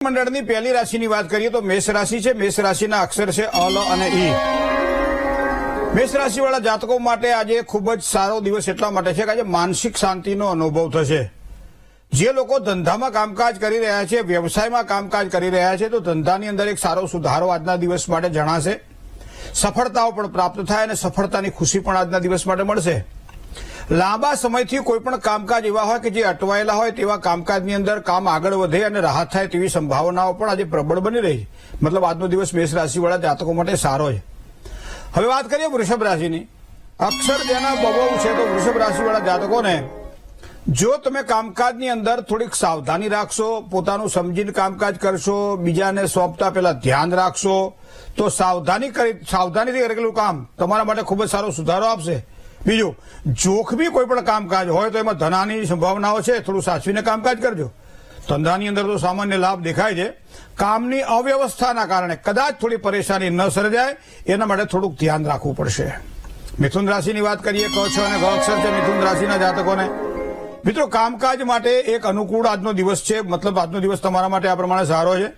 મંડળની પહેલી રાશિની વાત કરીએ તો મેષ રાશિ છે। મેષ રાશિના અક્ષર છે અ, લ અને ઈ। મેષ રાશિવાળા જાતકો માટે આજે ખૂબ જ સારો દિવસ એટલા માટે છે કે આજે માનસિક શાંતિનો અનુભવ થશે। જે લોકો ધંધામાં કામકાજ કરી રહ્યા છે, વ્યવસાયમાં કામકાજ કરી રહ્યા છે, તો ધંધાની અંદર એક સારો સુધારો આજના દિવસ માટે જણાશે। સફળતાઓ પણ પ્રાપ્ત થાય અને સફળતાની ખુશી પણ આજના દિવસ માટે મળશે। લાંબા સમયથી કોઈ પણ કામકાજ એવા હોય કે જે અટવાયેલા હોય તેવા કામકાજની અંદર કામ આગળ વધે અને રાહત થાય તેવી સંભાવનાઓ પણ આજે પ્રબળ બની રહી છે। મતલબ આજનો દિવસ મેષ રાશિવાળા જાતકો માટે સારો છે। હવે વાત કરીએ વૃષભ રાશિની। અક્ષર જેના બબવ છે તો વૃષભ રાશિવાળા જાતકોને જો તમે કામકાજની અંદર થોડીક સાવધાની રાખશો, પોતાનું સમજીને કામકાજ કરશો, બીજાને સોંપતા પહેલા ધ્યાન રાખશો, તો સાવધાનીથી કરેલું કામ તમારા માટે ખૂબ જ સારો સુધારો આપશે। બીજું, જોખમી કોઈ પણ કામકાજ હોય તો એમાં ધનાની સંભાવનાઓ છે, થોડું સાચવીને કામકાજ કરજો। ધંધાની અંદર તો સામાન્ય લાભ દેખાય છે। કામની અવ્યવસ્થાના કારણે કદાચ થોડી પરેશાની ન સર્જાય એના માટે થોડુંક ધ્યાન રાખવું પડશે। મિથુન રાશિની વાત કરીએ, ક, છ અને ગ અક્ષર છે મિથુન રાશિના જાતકોને। મિત્રો, કામકાજ માટે એક અનુકૂળ આજનો દિવસ છે। મતલબ આજનો દિવસ તમારા માટે આ પ્રમાણે સારો છે।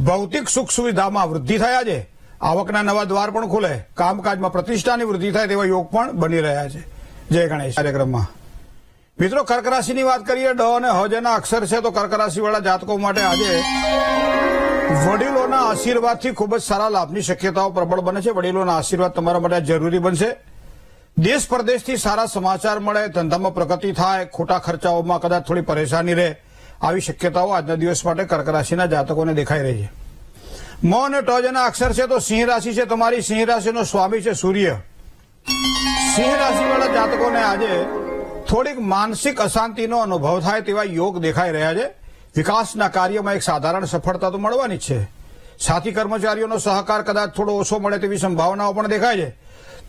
ભૌતિક સુખ સુવિધામાં વૃદ્ધિ થયા છે, આવકના નવા દ્વાર પણ ખુલે, કામકાજમાં પ્રતિષ્ઠાની વૃદ્ધિ થાય તેવા યોગ પણ બની રહ્યા છે। જય ગણેશ। કાર્યક્રમમાં મિત્રો કર્ક રાશિની વાત કરીએ, ડ અને હ જેના અક્ષર છે તો કર્ક રાશિવાળા જાતકો માટે આજે વડીલોના આશીર્વાદથી ખૂબ જ સારા લાભની શક્યતાઓ પ્રબળ બને છે। વડીલોના આશીર્વાદ તમારા માટે જરૂરી બનશે। દેશ પરદેશથી સારા સમાચાર મળે, ધંધામાં પ્રગતિ થાય, ખોટા ખર્ચાઓમાં કદાચ થોડી પરેશાની રહે, આવી શક્યતાઓ આજના દિવસ માટે કર્ક રાશિના જાતકોને દેખાઈ રહી છે। મ અને ટ જેના અક્ષર છે તો સિંહ રાશિ છે તમારી। સિંહ રાશિનો સ્વામી છે સૂર્ય। સિંહ રાશિવાળા જાતકોને આજે થોડીક માનસિક અશાંતિનો અનુભવ થાય તેવા યોગ દેખાઈ રહ્યા છે। વિકાસના કાર્યમાં એક સાધારણ સફળતા તો મળવાની જ છે। સાથી કર્મચારીઓનો સહકાર કદાચ થોડો ઓછો મળે તેવી સંભાવનાઓ પણ દેખાય છે।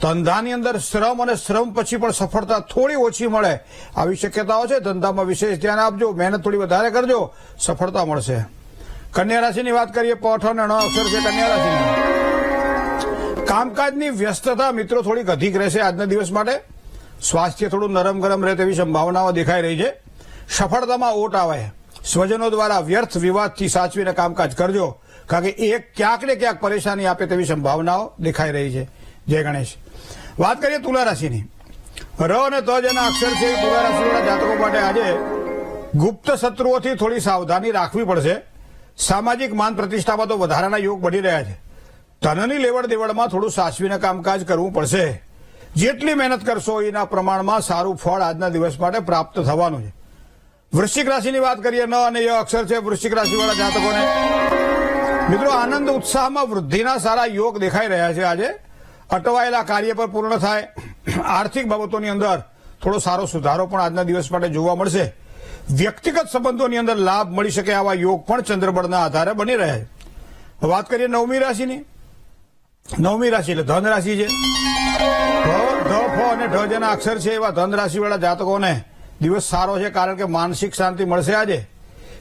ધંધાની અંદર શ્રમ અને શ્રમ પછી પણ સફળતા થોડી ઓછી મળે આવી શક્યતાઓ છે। ધંધામાં વિશેષ ધ્યાન આપજો, મહેનત થોડી વધારે કરજો, સફળતા મળશે। કન્યા રાશિની વાત કરીએ, પ, ઠ અને ણ અક્ષર છે કન્યા રાશિના। કામકાજની વ્યસ્તતા મિત્રો થોડીક અધિક રહેશે આજના દિવસ માટે। સ્વાસ્થ્ય થોડું નરમ ગરમ રહે તેવી સંભાવનાઓ દેખાઈ રહી છે। સફળતામાં ઓટ આવે। સ્વજનો દ્વારા વ્યર્થ વિવાદથી સાચવીને કામકાજ કરજો, કારણ કે એ ક્યાંક ને ક્યાંક પરેશાની આપે તેવી સંભાવનાઓ દેખાઈ રહી છે। જય ગણેશ। વાત કરીએ તુલા રાશિની। ર અને ત જેના અક્ષર છે તુલા રાશિવાળા જાતકો માટે આજે ગુપ્ત શત્રુઓથી થોડી સાવધાની રાખવી પડશે। સામાજિક માન પ્રતિષ્ઠામાં તો વધારાના યોગ બની રહ્યા છે। ધનની લેવડ દેવડમાં થોડું સાચવીને કામકાજ કરવું પડશે। જેટલી મહેનત કરશો એના પ્રમાણમાં સારું ફળ આજના દિવસ માટે પ્રાપ્ત થવાનું છે। વૃશ્ચિક રાશિની વાત કરીએ, ન અને ય અક્ષર છે વૃશ્ચિક રાશિવાળા જાતકોને। મિત્રો, આનંદ ઉત્સાહમાં વૃદ્ધિના સારા યોગ દેખાઈ રહ્યા છે। આજે અટવાયેલા કાર્ય પર પૂર્ણ થાય, આર્થિક બાબતોની અંદર થોડો સારો સુધારો પણ આજના દિવસ માટે જોવા મળશે। વ્યક્તિગત સંબંધોની અંદર લાભ મળી શકે આવા યોગ પણ ચંદ્રબળના આધારે બની રહ્યા છે। વાત કરીએ નવમી રાશિની। નવમી રાશિ એટલે ધન રાશિ છે। ધ, ફ અને ઢ જેના અક્ષર છે એવા ધન રાશિવાળા જાતકોને દિવસ સારો છે, કારણ કે માનસિક શાંતિ મળશે આજે।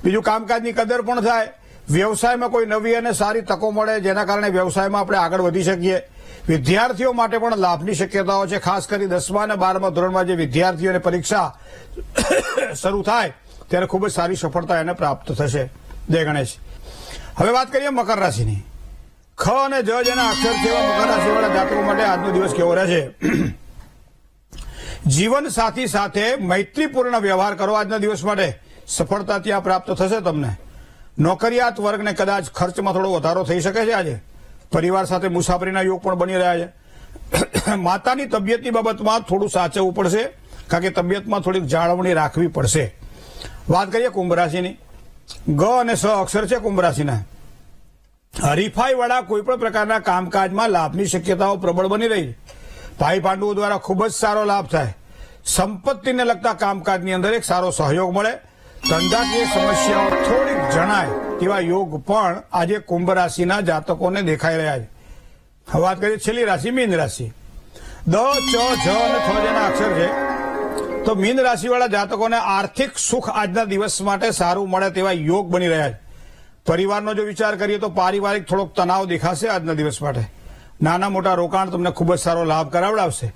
બીજું, કામકાજની કદર પણ થાય, વ્યવસાયમાં કોઈ નવી અને સારી તકો મળે જેના કારણે વ્યવસાયમાં આપણે આગળ વધી શકીએ। વિદ્યાર્થીઓ માટે પણ લાભની શક્યતાઓ છે। ખાસ કરી 10મા અને 12મા ધોરણમાં જે વિદ્યાર્થીઓને પરીક્ષા શરૂ થાય ત્યારે ખૂબ જ સારી સફળતા એને પ્રાપ્ત થશે। જય ગણેશ। હવે વાત કરીએ મકર રાશિની। ખ અને જ જેના અક્ષર છે એવા મકર રાશિવાળા જાતકો માટે આજનો દિવસ કેવો રહેશે? જીવન સાથી સાથે મૈત્રીપૂર્ણ વ્યવહાર કરો આજના દિવસ માટે, સફળતા ત્યાં પ્રાપ્ત થશે તમને। નોકરિયાત વર્ગને કદાચ ખર્ચમાં થોડો વધારો થઈ શકે છે આજે। પરિવાર સાથે મુસાફરીના યોગ પણ બની રહ્યા છે। માતાની તબિયતની બાબતમાં થોડું સાચવવું પડશે, કારણ કે તબિયતમાં થોડીક જાળવણી રાખવી પડશે। વાત કરીએ કુંભ રાશિની। ગ અને સ અક્ષર છે કુંભ રાશિના। હરીફાઈવાળા કોઈ પણ પ્રકારના કામકાજમાં લાભની શક્યતાઓ પ્રબળ બની રહી છે। ભાઈ પાંડવો દ્વારા ખૂબ જ સારો લાભ થાય। સંપત્તિને લગતા કામકાજની અંદર એક સારો સહયોગ મળે। ધંધાકીય સમસ્યાઓ થોડીક જણાય તેવા યોગ પણ આજે કુંભ રાશિના જાતકોને દેખાઈ રહ્યા છે। વાત કરીએ છેલ્લી રાશિ મીન રાશિ। દ, ચ, જ અને થ જેના અક્ષર છે તો મીન રાશિવાળા જાતકોને આર્થિક સુખ આજના દિવસ માટે સારું મળે તેવા યોગ બની રહ્યા છે। પરિવારનો જો વિચાર કરીએ તો પારિવારિક થોડોક તણાવ દેખાશે આજના દિવસ માટે। નાના મોટા રોકાણ તમને ખૂબ જ સારો લાભ કરાવડાવશે।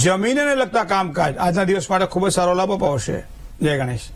જમીનને લગતા કામકાજ આજના દિવસ માટે ખૂબ જ સારો લાભ અપાવશે। જય ગણેશ।